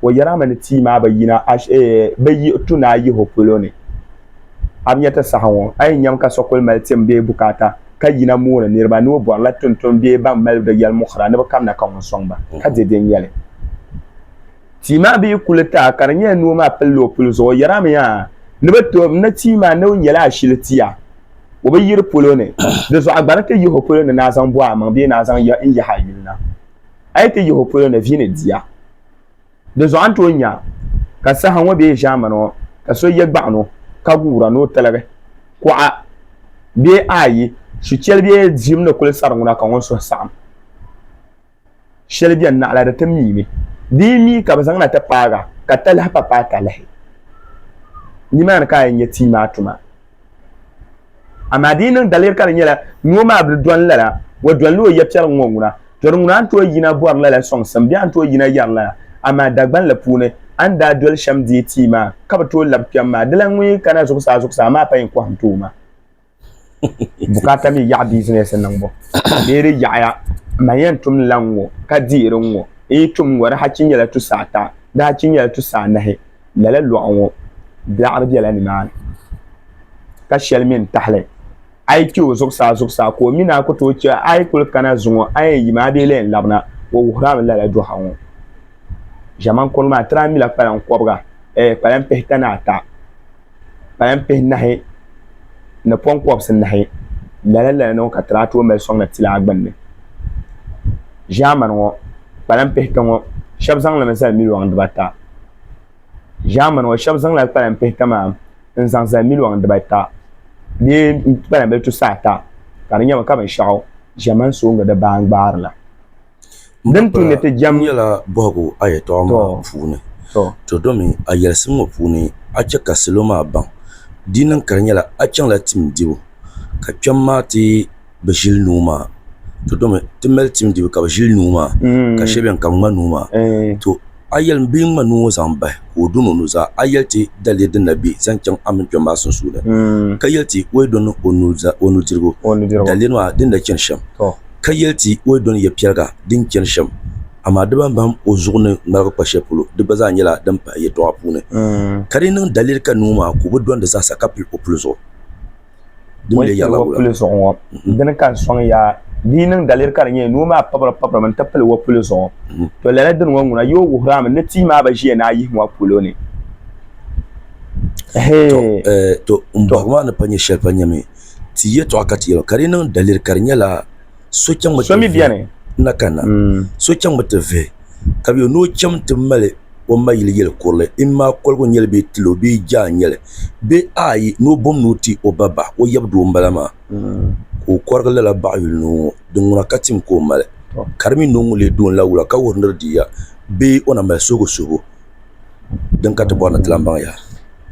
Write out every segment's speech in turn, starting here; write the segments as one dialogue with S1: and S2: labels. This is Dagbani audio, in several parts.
S1: wa yarama ni ti ma bayina bayi tuna yi hopolone amyata sahawo ay nyam ka sokol maltem be bukata ka yina mona nirba no bo la ton be ba mal da yal mukhra ne ba kam na kan songba ka de den yale ti ma be kulata karnya no ma pello pulzo yarama ya ne ba to na ti ma no nyala shiltiya wo be yir polone de zo agbarate yi hopolone na zan bo am be na zan ya in ya hayilna ay te yi hopolone vine dia de zo antonya ka sahawo be jamano ka so yegbano ka gura no talaga kwa be ayi su chelbe jim na kul sarnguna ka won so sam shelbe na ala da tamimi dimi ka bazan na ta paga ka talha papa talahi ni man ka yin yatima tuma amadinin dalir ka nyela no ma abdu don lala wa don lo yepchar ngonguna jornguna anto yina bor lala song sambi anto yina yarla ama dagban la pune anda dol shamdi tima kabato labkyamma dalanwi kana zuksa ma payin ko hantuma bukata mi ya business nan bo bere ya mayen tum lanwo ka dirin wo tum war hakin yala tu sata da hakin yala tu sanahe lala lu'anwo da arabiya la ni man ka shelmin tahle ai kiwo zuksa ko mina ko to ce ai kul kana zunwo ai yima be len labna wo wuram lala do hawo jaman kolma 3000 palan kobga palan pehtana ta palan pehnahe na pon kobs nahe lala no ka trato mel song na tila agbanne jaman wo palan pehtango shabzang la mesal milwang debata jaman wo shabzang la palan pehtama nzang za milwang debata ni palan bel tu sata kan nyama ka ban shaw jaman so nga da bangbar la dan tu ne te jam
S2: yala bogo ayeto ma fune to domi ayelsim mo fune acha kasiloma ban dinan karnyala achan la tim diwo ka chamma ti bashil numa to domi timel tim diwo ka bashil numa ka sheben kam manuma to ayel bin manu zamba ko dunu no za ayelti dalidin nabi zancan amin jamba sun suda kayelti we don onu dirgo dalilwa din da kin sham kayelti we don ya piaga din kin sham amma daban bam o zugne ngar ko shepulu de baza nyala dan pa ye to apune karinin dalil kan numa ko budon da za sa kapil opluzo dimle yalla
S1: opluzo dan kan son ya dinan dalir kan nye numa papra man tapel opluzo to lele dun wonguna yo wuhram ne tima ba je na yi mo apulo ne
S2: to umba na panye shel panyame ti ye to akati yo karinin dalir kan nyala so chan mo
S1: so mi biane
S2: nakana so chan mo te ve kabi no cham te male o mayil yel korle imma kolgo nyel be tilo be ja nyel be ayi no bom nuti o baba o yabdu mbalama ko korgala la ba'yul no dunguna katim ko male karmi no ngule don lawula ka wonor diya be ona mal sogo dan ka tabo na tlamba ya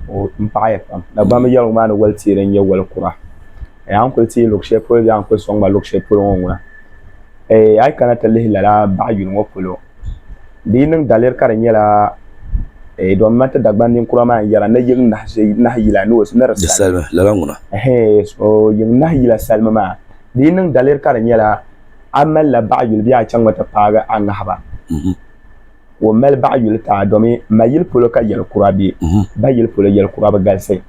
S1: o mpaye pam da ba mi yalo ma no walti ren ye wal kura an ko ti lokshe po ya an ko song ba lokshe po ngona ay kana talihi la ba'yul mo polo dinan dalir karanya la do mata dagban din kurama yara na yin na yila no su na
S2: rasa salma la nguna
S1: so yin na yila salma ma dinan dalir karanya la amal la ba'yul biya can wata faga an haba wa mal ba'yul ta domi mayil polo ka yel kurabi bayil polo yel kuraba galse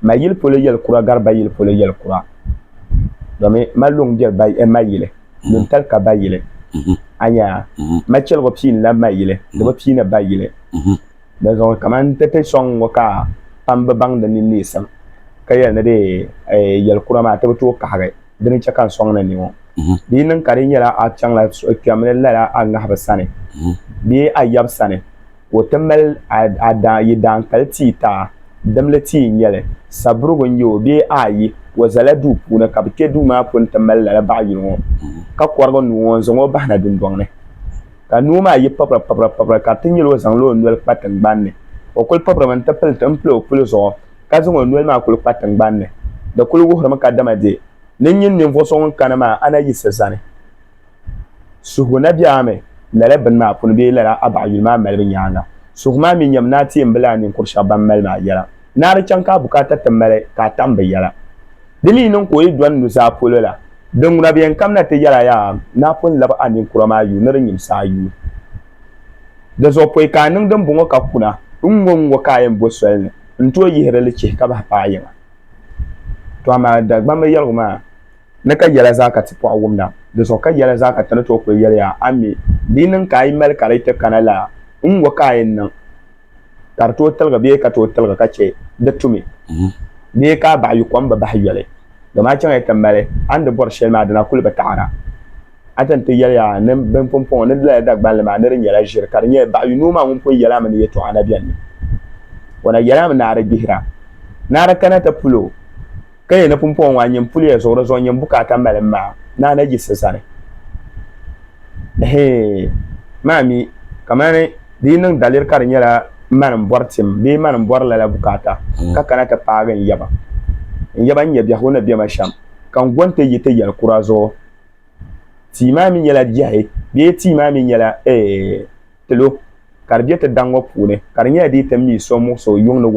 S1: mayil polo yel kura gar bayil polo yel kura domi malung jel bay mayile dun tal ka bayile anya machel go pin la mayile do pin na bayile da zo kaman tete song ka pamba bang da ni nisam kaya na de yel kurama ta to ka hare din cha kan song na ni wo dinin karin yala a chang la kamel la an ga habsane bi ayab sane wo tamal ada yidan kalti ta damlati nyele sabru gon yo bi ayi wa zaladu puna ka ke du ma pun tamal la ba'yi wo ka kwargo nuwon zongo bahna dun dongne ka numa yi papra ka tinyelo zanglo nwel patan banne o kul papra man tapel templo kul zo ka zongo nwel ma kul patan banne da kul wo ma ka dama de nin nin fo son kana ma ana yi sasane suhuna biame lala ban ma pun be lala abayul ma mal bin yana suhuma min yamna ti mbala nin kursha ban mal ma yara nar can ka bukata tamale ka tambayara dimi non ko yi don nu sa polola don na biyan kam na te yara ya na pun laba anin kurama yu na rin sa yu da zo poi ka ning dum bungo ka kuna ngo ka yen bo swelne nto yihre le chi ka ba pa yin to ama da gba me yel ma na ka yela zakati po awumna da zo ka yela zakati na to ko yel ya ami dinin ka yi mal karite kanala ngo ka yen nan tar to talga be ka to talga ka ce da tumi be ka ba yu kwamba ba yele da ma can ya tambale an da bor shel ma da na kulba ta'ara atan te yela ne ben pompon ne la da gba le ma ne yela jir kar nye ba yu no ma mun po yela ma ne to anabiyan ni wana yela ma na ara bihra na ara kana ta pulo kai na pompon wa nyim pulo ya zo zo nyim bukata malen ma na na ji sasane mami kamane dinin dalir kar nyela man bortim be man bor la bukata ka kana ta pagan yaba nya biya hona biya masham kan gonte yite yal kurazo ti mami nyela jahe be ti mami nyela telo kar biya ta dango pune kar nya di tammi so mo so yung no